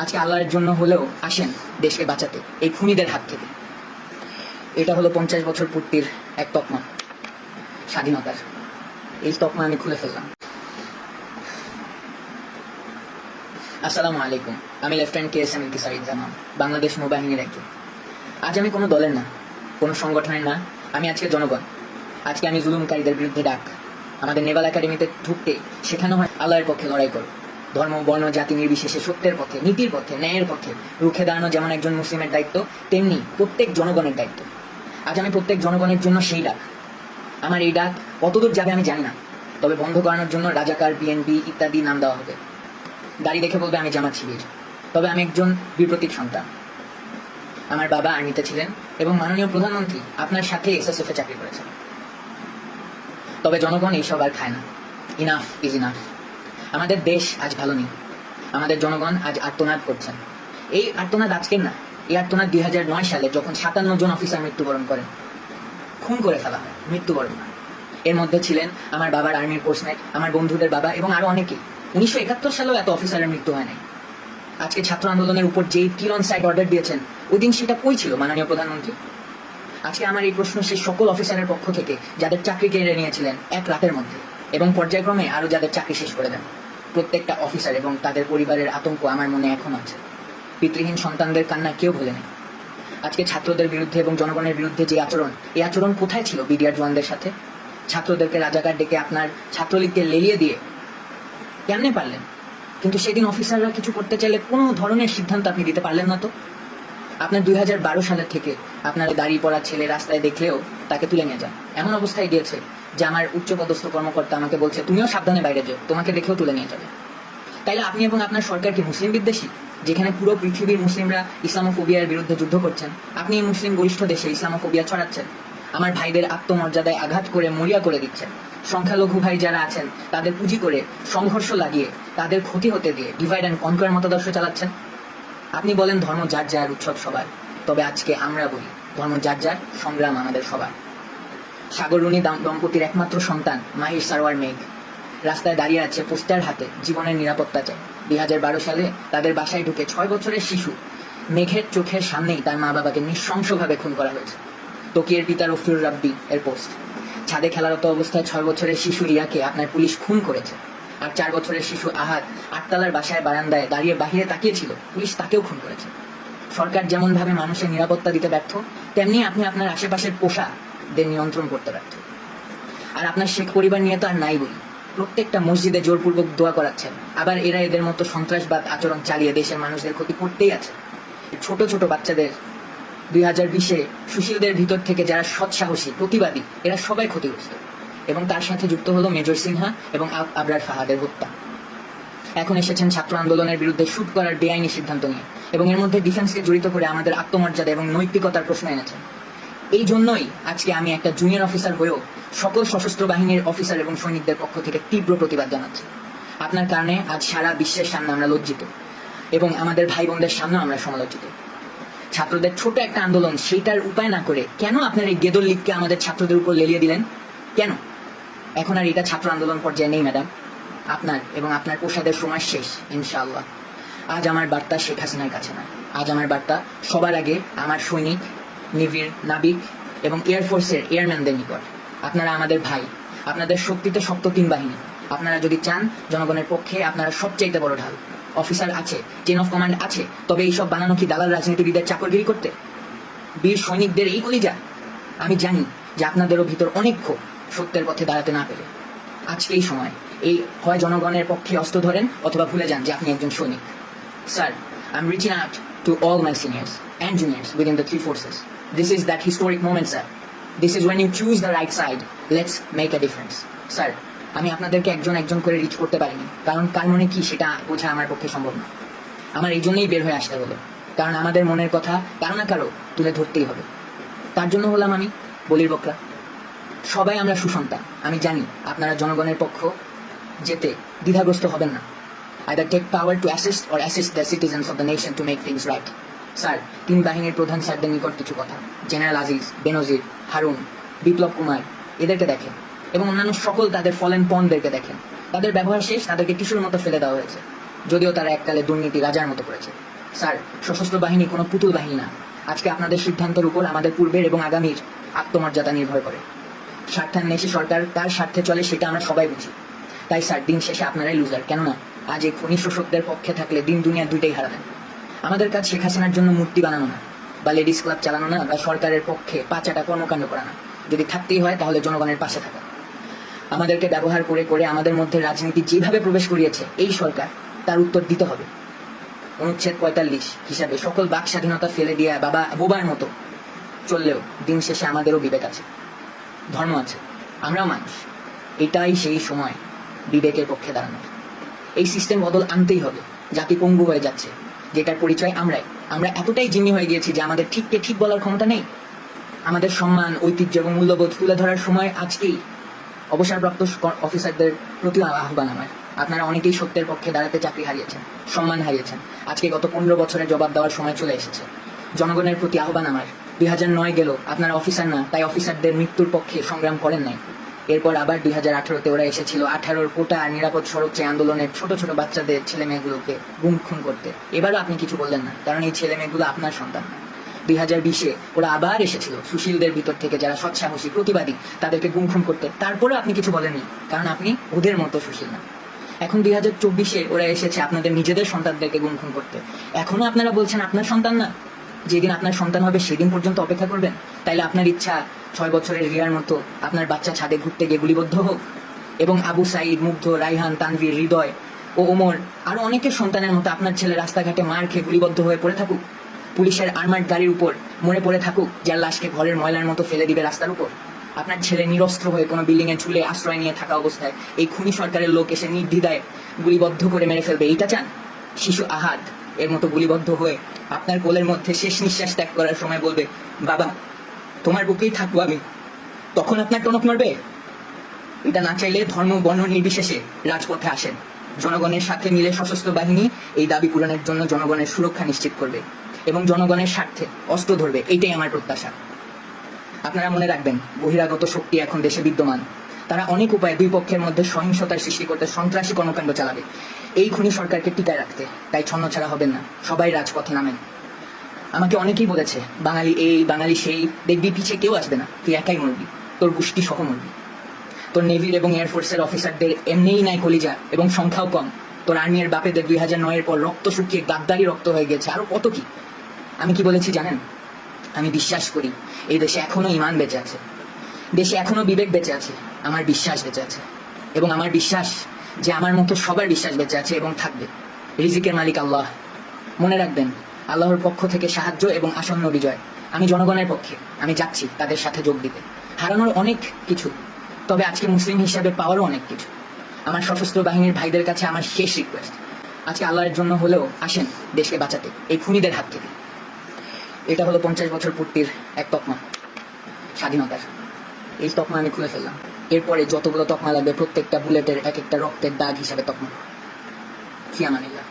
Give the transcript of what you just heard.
আজকে আল্লাহর জন্য হলেও আসেন দেশকে বাঁচাতে এই খুনিদের হাত থেকে। এটা হলো 50 বছর পূর্তির এক তকমা স্বাধীনতার। এই তকমা আমি খুলে ফেললাম। আসসালামু আলাইকুম, আমি লেফটেন্যান্ট KSM ইনতিসার জামান, বাংলাদেশ নৌবাহিনীর একজন। আজ আমি কোনো দলের না, কোনো সংগঠনের না, আমি আজকে জনগণ। আজকে আমি জুলুমকারীদের বিরুদ্ধে ডাক। আমাদের নেভাল একাডেমিতে ঢুকতে শেখানো হয় আল্লাহর পক্ষে লড়াই করো, ধর্ম বর্ণ জাতি নির্বিশেষে সত্যের পথে, নীতির পথে, ন্যায়ের পথে রুখে দাঁড়ানো যেমন একজন মুসলিমের দায়িত্ব, তেমনি প্রত্যেক জনগণের দায়িত্ব। আজ আমি প্রত্যেক জনগণের জন্য সেই ডাক। আমার এই ডাক কতদূর যাবে আমি জানি না, তবে বন্ধ করানোর জন্য রাজাকার, BNP ইত্যাদি নাম দেওয়া হবে। দাড়ি দেখে বলবে আমি জামাত শিবির, তবে আমি একজন বিপ্রতীক সন্তান। আমার বাবা আর্মিতে ছিলেন এবং মাননীয় প্রধানমন্ত্রী আপনার সাথে SSF এ চাকরি করেছেন। তবে জনগণ এইসব আর খায় না। Enough is enough. আমাদের দেশ আজ ভালো নেই, আমাদের জনগণ আজ আর্তনাদ করছেন। এই আর্তনাদ আজকের না, এই আর্তনাদ 2009 সালে যখন 57 জন অফিসার মৃত্যুবরণ করেন, খুন করে ফেলা হয়, মৃত্যুবরণ না। এর মধ্যে ছিলেন আমার বাবার আর্মির পোস্টমেট, আমার বন্ধুদের বাবা এবং আরো অনেকেই। 1971 সালেও এত অফিসারের মৃত্যু হয় নাই। আজকে ছাত্র আন্দোলনের উপর যেই কিল অন সাইট অর্ডার দিয়েছেন, ওই দিন সেটা কই ছিল মাননীয় প্রধানমন্ত্রী? আজকে আমার এই প্রশ্ন সেই সকল অফিসারের পক্ষ থেকে যাদের চাকরি কেড়ে নিয়েছিলেন এক রাতের মধ্যে এবং পর্যায়ক্রমে আরো যাদের চাকরি শেষ করে দেন। প্রত্যেকটা অফিসার এবং তাদের পরিবারের আতঙ্ক আমার মনে এখন আছে। পিতৃহীন সন্তানদের কান্না কেউ ভোলে নেই। আজকে ছাত্রদের বিরুদ্ধে এবং জনগণের বিরুদ্ধে যে আচরণ, এই আচরণ কোথায় ছিল বিডিআর জওয়ানদের সাথে? ছাত্রদেরকে রাজাকার ডেকে আপনার ছাত্রলীগকে লেলিয়ে দিয়ে কেমনে পারলেন? কিন্তু সেদিন অফিসাররা কিছু করতে চাইলে কোনো ধরনের সিদ্ধান্ত আপনি দিতে পারলেন না। তো আপনার 2012 সালের থেকে আপনার দাড়ি পড়া ছেলে রাস্তায় দেখলেও তাকে তুলে নিয়ে যান, এমন অবস্থায় গিয়েছে যে আমার উচ্চপদস্থ কর্মকর্তা আমাকে বলছে তুমিও সাবধানে বাইরে যাও, তোমাকে দেখেও তুলে নিয়ে যাবে। তাইলে আপনি এবং আপনার সরকার কি মুসলিম বিদ্বেষী? যেখানে পুরো পৃথিবীর মুসলিমরা ইসলামোফোবিয়ার বিরুদ্ধে যুদ্ধ করছেন, আপনি এই মুসলিম গরিষ্ঠ দেশে ইসলামোফোবিয়া ছড়াচ্ছেন। আমার ভাইদের আত্মমর্যাদায় আঘাত করে মরিয়া করে দিচ্ছেন। সংখ্যালঘু ভাই যারা আছেন তাদের পুঁজি করে সংঘর্ষ লাগিয়ে তাদের ক্ষতি হতে দিয়ে ডিভাইড অ্যান্ড কনকোয়ার মতাদর্শ চালাচ্ছেন। আপনি বলেন ধর্ম যার যার, উৎসব সবার, তবে আজকে আমরা বলি ধর্ম যার যার, সংগ্রাম আমাদের সবার। সাগর রুনি দম্পতির একমাত্র সন্তান মাহির সারোয়ার মেঘ রাস্তায় দাঁড়িয়ে আছে পোস্টার হাতে, জীবনের নিরাপত্তা চাই। 2012 সালে তাদের বাসায় ঢুকে 6 বছরের শিশু মেঘের চোখের সামনেই তার মা বাবাকে নৃশংসভাবে খুন করা হয়েছে। তোকিয়ের পিতা রফিউর রাব্বি এর পোস্ট। ছাদে খেলারত অবস্থায় 6 বছরের শিশু রিয়াকে আপনার পুলিশ খুন করেছে। আর 4 বছরের শিশু আহাদ 8 তলার বাসায় বারান্দায় দাঁড়িয়ে বাহিরে তাকিয়েছিল, পুলিশ তাকেও খুন করেছে। সরকার যেমন ভাবে মানুষের নিরাপত্তা দিতে ব্যর্থ, তেমনি আপনি আপনার আশেপাশের পোষাদের নিয়ন্ত্রণ করতে ব্যর্থ। আর আপনার শেখ পরিবার নিয়ে তো আর নাই বলি, প্রত্যেকটা মসজিদে জোরপূর্বক দোয়া করাচ্ছেন, আবার এরা এদের মতো সন্ত্রাসবাদ আচরণ চালিয়ে দেশের মানুষদের ক্ষতি করতেই আছে। ছোট ছোট বাচ্চাদের 2020-এ সুশীলদের ভিতর থেকে যারা সৎসাহসী প্রতিবাদী, এরা সবাই ক্ষতিগ্রস্ত। এবং তার সাথে যুক্ত হলো মেজর সিনহা এবং আবরার ফাহাদের হত্যা। এখন এসেছেন ছাত্র আন্দোলনের বিরুদ্ধে শুট করার বেআইনি সিদ্ধান্ত নিয়ে এবং এর মধ্যে ডিফেন্সকে জড়িত করে আমাদের আত্মমর্যাদা এবং নৈতিকতার প্রশ্ন এনেছেন। এই জন্যই আজকে আমি একটা জুনিয়র অফিসার হয়েও সকল সশস্ত্র বাহিনীর অফিসার এবং সৈনিকদের পক্ষ থেকে তীব্র প্রতিবাদ জানাচ্ছি। আপনার কারণে আজ সারা বিশ্বের সামনে আমরা লজ্জিত এবং আমাদের ভাই বোনদের সামনেও আমরা সমালোচিত। ছাত্রদের ছোট একটা আন্দোলন, সেইটার উপায় না করে কেন আপনার এই গেদর লীগকে আমাদের ছাত্রদের উপর লেলিয়ে দিলেন? কেন? এখন আর এটা ছাত্র আন্দোলন পর্যায়ে নেই ম্যাডাম, আপনার এবং আপনার পোশাদের সময় শেষ ইনশাআল্লাহ। আজ আমার বার্তা শেখ হাসিনার কাছে না, আজ আমার বার্তা সবার আগে আমার সৈনিক, নেভির নাবিক এবং এয়ারফোর্সের এয়ারম্যানদের নিকট। আপনারা আমাদের ভাই, আপনাদের শক্তিতে শক্ত 3 বাহিনী। আপনারা যদি চান জনগণের পক্ষে, আপনারা সবচাইতে বড় ঢাল। অফিসার আছে, চেন অফ কমান্ড আছে, তবে এইসব বানানো কি দালাল রাজনীতিবিদের চাকরগিরি করতে? বীর সৈনিকদের এই কলিজা। আমি জানি যে আপনাদেরও ভিতর অনেক ক্ষোভ, সত্যের পথে দাঁড়াতে না পেরে। আজকে এই সময় এই হয় জনগণের পক্ষে অস্ত্র ধরেন অথবা ভুলে যান যে আপনি একজন সৈনিক। Sir, I am reaching out to all my seniors and juniors within the 3 forces. This is that historic moment, sir. This is when you choose the right side. Let's make a difference. Sir, আমি আপনাদেরকে একজন একজন করে rich করতে পারিনি, কারণ কার মনে কি সেটা বোঝা আমার পক্ষে সম্ভব না। আমার এই জন্যই বের হয়ে আসতে হলো, কারণ আমাদের মনের কথা কারো না কারো তুলে ধরতেই হবে। তার জন্য হলাম আমি বলির বকরা। সবাই আমরা সুসন্তান, আমি জানি আপনারা জনগণের পক্ষ যেতে দ্বিধাগ্রস্ত হবেন না। Either take power to assist or assist the citizens of the nation to make things right. Sir, 3 বাহিনীর প্রধান স্যারদের নিকট কিছু কথা। জেনারেল আজিজ, বেনজির, হারুন, বিপ্লব কুমার, এদেরকে দেখেন এবং অন্যান্য সকল তাদের ফলেন পনদেরকে দেখেন। তাদের ব্যবহার শেষ, তাদেরকে টিস্যুর মতো ফেলে দেওয়া হয়েছে, যদিও তারা এককালে দুর্নীতি রাজার মতো করেছে। স্যার, সশস্ত্র বাহিনী কোনো পুতুল বাহিনী না। আজকে আপনাদের সিদ্ধান্তের উপর আমাদের পূর্বের এবং আগামীর আত্মমর্যাদা নির্ভর করে। স্বার্থান্বেষী সরকার তার স্বার্থে চলে, সেটা আমরা সবাই বুঝি। তাই স্যার, দিন শেষে আপনারাই লুজার। কেননা আজ এই খনি শোষকদের পক্ষে থাকলে দিন দুনিয়া দুইটাই হারাবেন। আমাদের কাজ শেখ হাসিনার জন্য মূর্তি বানানো না, বা লেডিস ক্লাব চালানো না, বা সরকারের পক্ষে পাঁচাটা কর্মকাণ্ড করা না। যদি থাকতেই হয় তাহলে জনগণের পাশে থাকা। আমাদেরকে ব্যবহার করে করে আমাদের মধ্যে রাজনীতি যেভাবে প্রবেশ করিয়েছে এই সরকার, তার উত্তর দিতে হবে। অনুচ্ছেদ ৪৫ হিসাবে সকল বাক স্বাধীনতা ফেলে দিয়ে বোবার মতো চললেও দিন শেষে আমাদেরও বিবেক আছে, ধর্ম আছে, আমরাও মানুষ। এটাই সেই সময় বিবেকের পক্ষে দাঁড়ানোর। এই সিস্টেম বদল আনতেই হবে। জাতি পঙ্গু হয়ে যাচ্ছে, যেটার পরিচয় আমরা এতটাই জিম্মি হয়ে গিয়েছি যে আমাদের ঠিককে ঠিক বলার ক্ষমতা নেই। আমাদের সম্মান, ঐতিহ্য এবং মূল্যবোধ তুলে ধরার সময় আজকেই। অবসরপ্রাপ্ত অফিসারদের প্রতি আহ্বান আমার, আপনারা অনেকেই সত্যের পক্ষে দাঁড়াতে চাকরি হারিয়েছেন, সম্মান হারিয়েছেন। আজকে গত 15 বছরের জবাব দেওয়ার সময় চলে এসেছে। জনগণের প্রতি আহ্বান আমার, 2009 গেল, আপনারা অফিসার না, তাই অফিসারদের মৃত্যুর পক্ষে সংগ্রাম করেন নাই। এরপর আবার 2018-তে ওরা এসেছিল 18-র কোটা নিরাপদ সড়ক চাই আন্দোলনের ছোট ছোট বাচ্চাদের, ছেলে মেয়েগুলোকে গুম খুন করতে। এবারও আপনি কিছু বললেন না, কারণ এই ছেলে মেয়েগুলো আপনার সন্তান না। 2020-এ ওরা আবার এসেছিল সুশীলদের ভিতর থেকে যারা সৎসাহসী প্রতিবাদী, তাদেরকে গুম খুন করতে। তারপরে আপনি কিছু বলেননি, কারণ আপনি ওদের মতো সুশীল না। এখন 2024-এ ওরা এসেছে আপনাদের নিজেদের সন্তানদেরকে গুম খুন করতে। এখনো আপনারা বলছেন আপনার সন্তান না। যেদিন আপনার সন্তান হবে সেদিন পর্যন্ত অপেক্ষা করবেন? তাইলে আপনার ইচ্ছা 6 বছরের রিয়ার মতো আপনার বাচ্চা ছাদে ঘুরতে গিয়ে গুলিবদ্ধ হোক, এবং আবু সাইদ, মুগ্ধ, রাইহান, তানভীর, হৃদয় ও ওমর আরো অনেকের সন্তানের মতো আপনার ছেলে রাস্তাঘাটে মার খেয়ে গুলিবদ্ধ হয়ে পড়ে থাকুক, পুলিশের আর্মার্ড গাড়ির উপর মরে পড়ে থাকুক, যার লাশকে ঘরের ময়লার মতো ফেলে দিবে রাস্তার উপর। আপনার ছেলে নিরস্ত্র হয়ে কোনো বিল্ডিং এ ঝুলে আশ্রয় নিয়ে থাকা অবস্থায় এই খুনি সরকারের লোক এসে নির্দ্বিধায় গুলিবদ্ধ করে মেরে ফেলবে, এইটা চান? শিশু আহাদ এর মতো গুলিবদ্ধ হয়ে আপনার কোলের মধ্যে শেষ নিঃশ্বাস ত্যাগ করার সময় বলবে, বাবা তোমার বুকেই থাকবো আমি, তখন আপনার টনক নড়বে? এটা না চাইলে ধর্ম বর্ণ নির্বিশেষে রাজপথে আসেন। জনগণের সাথে মিলে সশস্ত্র বাহিনী এই দাবি পূরণের জন্য জনগণের সুরক্ষা নিশ্চিত করবে এবং জনগণের স্বার্থে অস্ত্র ধরবে, এইটাই আমার প্রত্যাশা। আপনারা মনে রাখবেন, বহিরাগত শক্তি এখন দেশে বিদ্যমান। তারা অনেক উপায়ে দুই পক্ষের মধ্যে সহিংসতার সৃষ্টি করতে সন্ত্রাসী কর্মকাণ্ড চালাবে এই খুনি সরকারকে টিকায় রাখতে। তাই ছন্ন ছাড়া হবেন না, সবাই রাজপথে নামেন। আমাকে অনেকেই বলেছে, বাঙালি এই বাঙালি সেই, দেখবি পিছিয়ে কেউ আসবে না, তুই একাই মরবি, তোর গোষ্ঠী সহ মরবি। তোর নেভির এবং এয়ারফোর্সের অফিসারদের এমনিই নাই কলিজা এবং সংখ্যাও কম। তোর আর্মির বাপেদের 2009-এর পর রক্ত শুকিয়ে গাদ্দারি রক্ত হয়ে গেছে, আরো কত কি। আমি কি বলেছি জানেন? আমি বিশ্বাস করি এই দেশে এখনো ইমান বেঁচে আছে, দেশে এখনো বিবেক বেঁচে আছে, আমার বিশ্বাস বেঁচে আছে, এবং আমার বিশ্বাস যে আমার মতো সবার বিশ্বাস বেঁচে আছে এবং থাকবে। রিজিকের মালিক আল্লাহ। মনে রাখবেন, আল্লাহর পক্ষ থেকে সাহায্য এবং আসন্ন বিজয়। আমি জনগণের পক্ষে, আমি যাচ্ছি তাদের সাথে যোগ দিতে। হারানোর অনেক কিছু, তবে আজকে মুসলিম হিসাবে পাওয়ারও অনেক কিছু। আমার সশস্ত্র বাহিনীর ভাইদের কাছে আমার শেষ রিকোয়েস্ট, আজকে আল্লাহর জন্য হলেও আসেন দেশকে বাঁচাতে এই খুনিদের হাত থেকে। এটা হলো 50 বছর পূর্তির এক তকমা স্বাধীনতার। এই তকমা আমি খুলে ফেললাম। এরপরে যতগুলো তকমা লাগবে প্রত্যেকটা বুলেটের এক একটা রক্তের দাগ হিসাবে তকমা। ফি আমানিল্লাহ।